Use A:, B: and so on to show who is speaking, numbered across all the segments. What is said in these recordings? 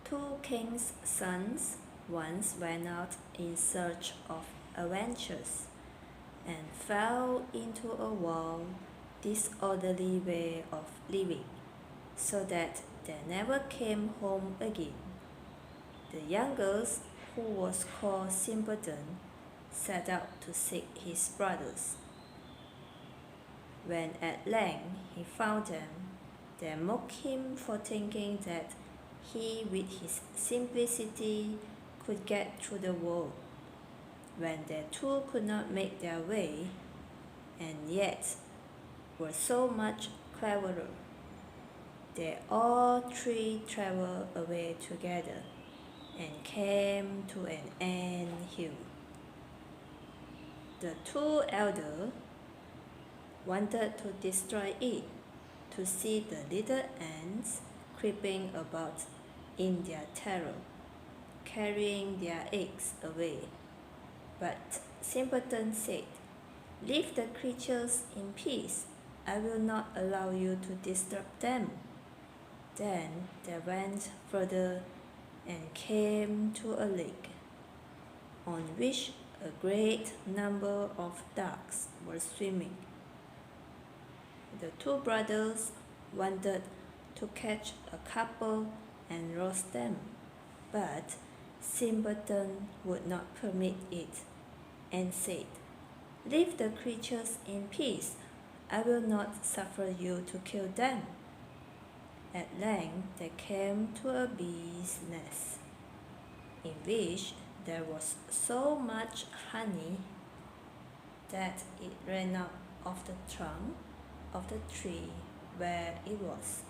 A: Two kings' sons once went out in search of adventures and fell into a wild, disorderly way of living, so that they never came home again. The youngest, who was called Simpleton, set out to seek his brothers. When at length he found them, they mocked him for thinking that he, with his simplicity, could get through the world, when they too could not make their way, and yet were so much cleverer. They all three travelled away together and came to an ant hill. The two elders wanted to destroy it, to see the little ants creeping about in their terror, carrying their eggs away. But Simpleton said, "Leave the creatures in peace. I will not allow you to disturb them." Then they went further and came to a lake, on which a great number of ducks were swimming. The two brothers wanted to catch a couple and roast them, but Simpleton would not permit it, and said, "Leave the creatures in peace. I will not suffer you to kill them." At length they came to a bee's nest, in which there was so much honey that it ran out of the trunk of the tree where it was.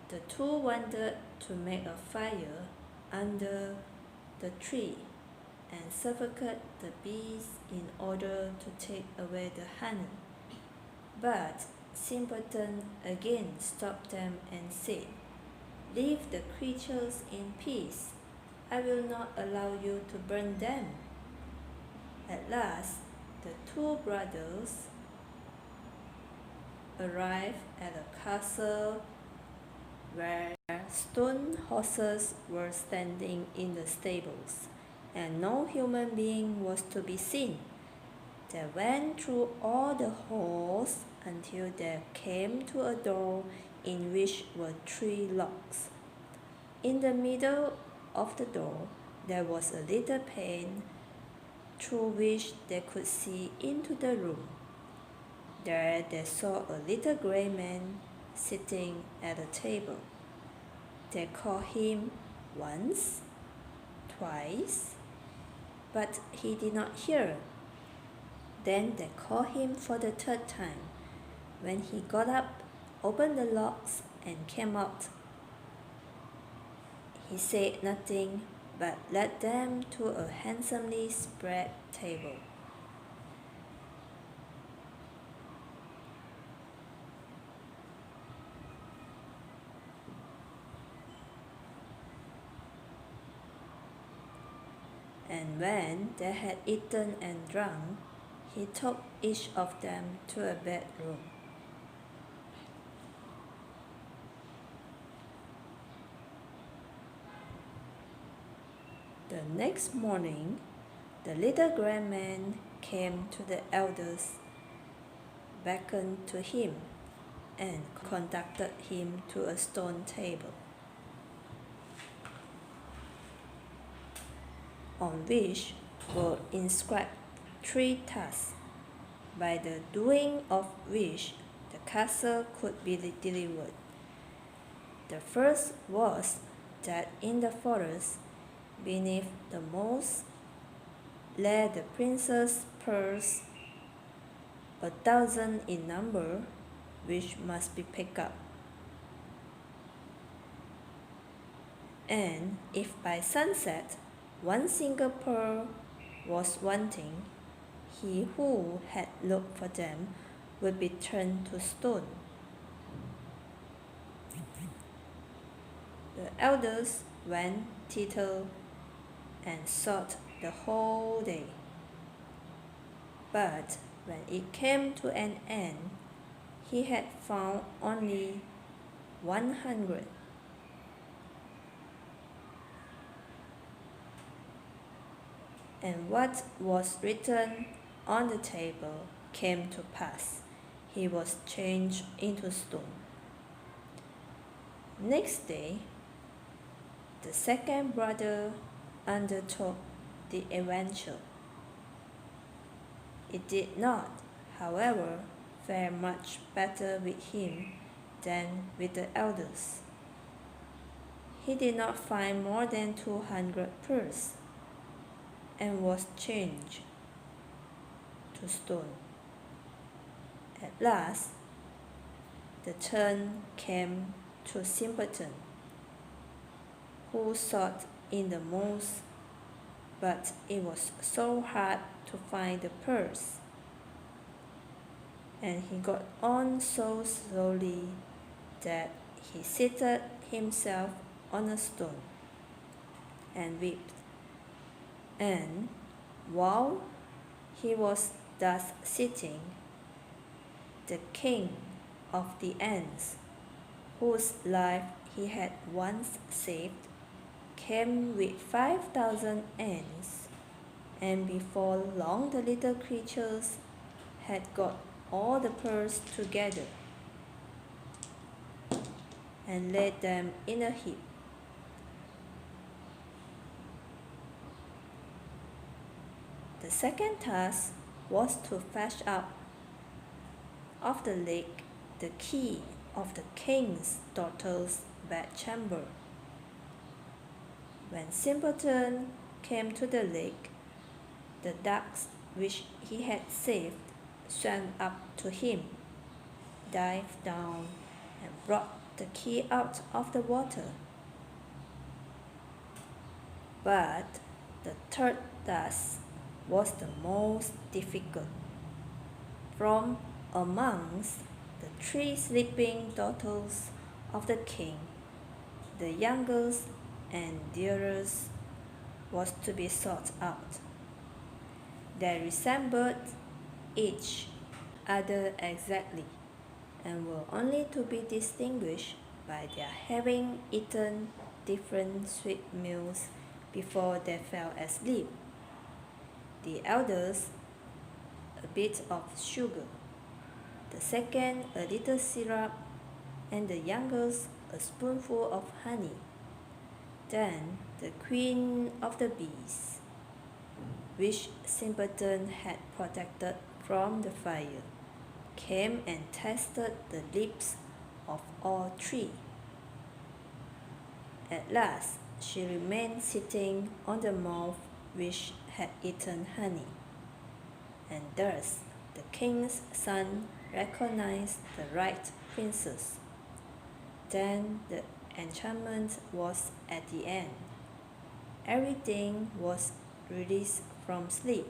A: The two wanted to make a fire under the tree and suffocate the bees in order to take away the honey. But Simpleton again stopped them and said, "Leave the creatures in peace. I will not allow you to burn them." At last, the two brothers arrived at a castle where stone horses were standing in the stables, and no human being was to be seen. They went through all the halls until they came to a door in which were three locks. In the middle of the door there was a little pane through which they could see into the room. There they saw a little grey man sitting at a table. They called him once, twice, but he did not hear. Then they called him for the third time. When he got up, opened the locks, and came out, he said nothing, but led them to a handsomely spread table. And when they had eaten and drunk, he took each of them to a bedroom. The next morning, the little grey man came to the elders, beckoned to him, and conducted him to a stone table, on which were inscribed three tasks, by the doing of which the castle could be delivered. The first was that in the forest beneath the moss lay the princess' pearls, 1,000 in number, which must be picked up. And if by sunset one single pearl was wanting, he who had looked for them would be turned to stone. The elders went thither and sought the whole day. But when it came to an end, he had found only 100. And what was written on the table came to pass. He was changed into stone. Next day, the second brother undertook the adventure. It did not, however, fare much better with him than with the elders. He did not find more than 200 pearls and was changed to stone. At last, the turn came to Simpleton, who sought in the most, but it was so hard to find the pearls, and he got on so slowly that he seated himself on a stone and wept. And while he was thus sitting, the king of the ants, whose life he had once saved, came with 5,000 ants, and before long the little creatures had got all the pearls together and laid them in a heap. The second task was to fetch up of the lake the key of the king's daughter's bedchamber. When Simpleton came to the lake, the ducks which he had saved swam up to him, dived down, and brought the key out of the water. But the third task was the most difficult. From amongst the 3 sleeping daughters of the king, the youngest and dearest was to be sought out. They resembled each other exactly, and were only to be distinguished by their having eaten different sweet meals before they fell asleep. The eldest, a bit of sugar, the second, a little syrup, and the youngest, a spoonful of honey. Then the queen of the bees, which Simpleton had protected from the fire, came and tasted the lips of all 3. At last, she remained sitting on the mouth which had eaten honey, and thus the king's son recognized the right princess. Then the enchantment was at the end. Everything was released from sleep,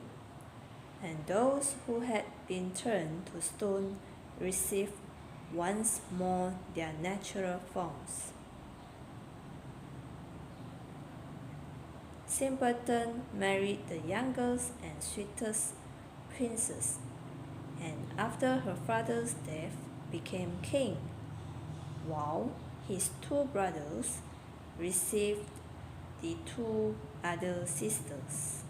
A: and those who had been turned to stone received once more their natural forms. Simpleton married the youngest and sweetest princess, and after her father's death became king, while his 2 brothers received the 2 other sisters.